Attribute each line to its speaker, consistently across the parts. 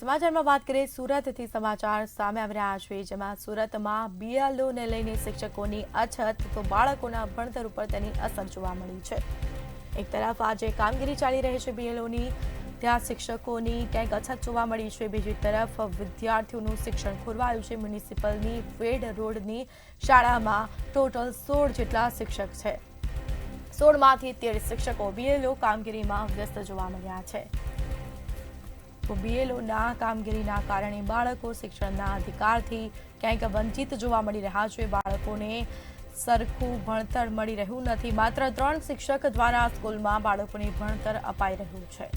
Speaker 1: સમાચારમાં વાત કરીએ સુરતથી સમાચાર સામે આવી રહ્યા છે, જેમાં સુરતમાં બીએલઓને લઈને શિક્ષકોની અછત તો બાળકોના ભણતર ઉપર તેની અસર જોવા મળી છે। એક તરફ આજે કામગીરી ચાલી રહી છે બીએલઓની, ત્યાં શિક્ષકોની ક્યાંક અછત જોવા મળી છે, બીજી તરફ વિદ્યાર્થીઓનું શિક્ષણ ખોરવાયું છે। મ્યુનિસિપલની વેડ રોડની શાળામાં ટોટલ 16 જેટલા શિક્ષક છે। 16માંથી 13 શિક્ષકો બીએલઓ કામગીરીમાં વ્યસ્ત જોવા મળ્યા છે। તો બીએલઓના કામગીરીના કારણે બાળકો શિક્ષણના અધિકારથી ક્યાંક વંચિત જોવા મળી રહ્યા છે। બાળકોને સરખું ભણતર મળી રહ્યું નથી। માત્ર 3 શિક્ષક દ્વારા સ્કૂલમાં બાળકોને ભણતર અપાઈ રહ્યું છે,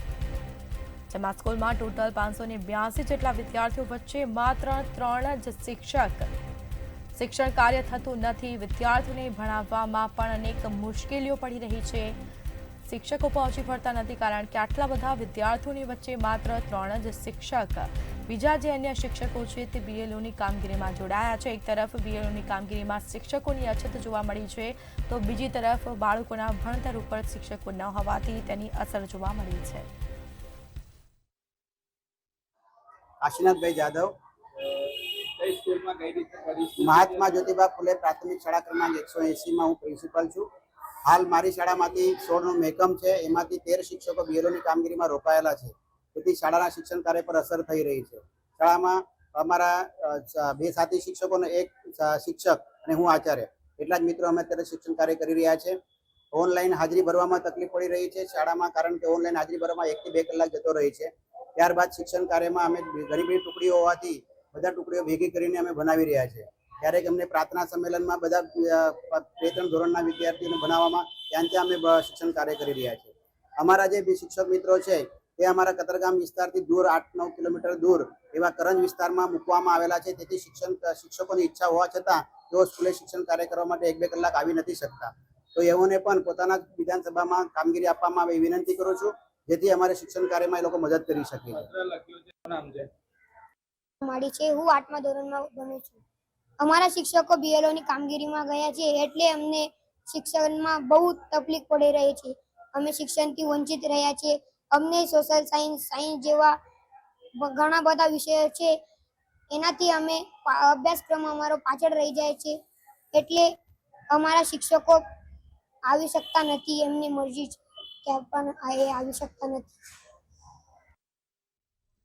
Speaker 1: જેમાં સ્કૂલમાં ટોટલ 582 જેટલા વિદ્યાર્થીઓ વચ્ચે માત્ર 3 જ શિક્ષણ કાર્ય થતું નથી। વિદ્યાર્થીઓને ભણાવવામાં પણ અનેક મુશ્કેલીઓ પડી રહી છે। શિક્ષકો પહોંચી વળતા નથી, કારણ કે આટલા બધા વિદ્યાર્થીઓની વચ્ચે માત્ર 3 જ શિક્ષક, બીજા જે અન્ય શિક્ષકો છે તે બીએલઓની કામગીરીમાં જોડાયા છે। એક તરફ બીએલઓની કામગીરીમાં શિક્ષકોની અછત જોવા મળી છે, તો બીજી તરફ બાળકોના ભણતર ઉપર શિક્ષકો ન હોવાથી તેની અસર જોવા મળી છે।
Speaker 2: કાશીનાથભાઈ જાદવ, મહાત્મા જ્યોતિબા ફૂલે પ્રાથમિક શાળા ક્રમાંક 180 માં હું પ્રિન્સિપલ છું। હાલ મારી શાળામાંથી 16નો મહેકમ છે, એમાંથી 13 શિક્ષકો બીએલઓની કામગીરીમાં રોકાયેલા છે, તેથી શાળાના શિક્ષણ કાર્ય પર અસર થઈ રહી છે। શાળામાં અમારા 2 સાથી શિક્ષકોને 1 શિક્ષક અને હું આચાર્ય એટલા જ મિત્રો અમે અત્યારે શિક્ષણ કાર્ય કરી રહ્યા છે। ઓનલાઈન હાજરી ભરવામાં તકલીફ પડી રહી છે શાળામાં, કારણ કે ઓનલાઈન હાજરી ભરવામાં 1 થી 2 કલાક જતો રહે છે। ત્યારબાદ શિક્ષણ કાર્યમાં અમે ઘણી ટુકડીઓ હોવાથી બધા ટુકડીઓ ભેગી કરીને અમે ભણાવી રહ્યા છીએ। ક્યારેક અમને પ્રાર્થના સંમેલનમાં બધા 2-3 ધોરણના વિદ્યાર્થીઓને ભણાવવામાં ત્યાંથી અમે શિક્ષણ કાર્ય કરી રહ્યા છીએ। અમારા જે શિક્ષક મિત્રો છે તે અમારા કતરગામ વિસ્તારથી દૂર 8-9 કિલોમીટર દૂર એવા કરંજ વિસ્તારમાં મૂકવામાં આવેલા છે, તેથી શિક્ષકોની ઈચ્છા હોવા છતાં તેઓ સ્કૂલે શિક્ષણ કાર્ય કરવા માટે 1-2 કલાક આવી નથી શકતા। તો એઓને પણ પોતાના વિધાનસભામાં કામગીરી આપવામાં આવે એ વિનંતી કરું છું, જેથી અમારે શિક્ષણ કાર્યમાં એ લોકો મદદ કરી શકે।
Speaker 3: હું 8મા ધોરણમાં ભણું છું। અમારા શિક્ષકો બીએલઓની કામગીરીમાં ગયા છે, એટલે અમને શિક્ષણમાં બહુ તકલીફ પડી રહી છે। અમે શિક્ષણથી વંચિત રહ્યા છીએ। અમને સોશિયલ સાયન્સ જેવા ઘણા બધા વિષયો છે, એનાથી અમે અભ્યાસક્રમ અમારો પાછળ રહી જાય છે, એટલે અમારા શિક્ષકો આવી શકતા નથી। એમની મરજી છે કે પણ આવી શકતા નથી।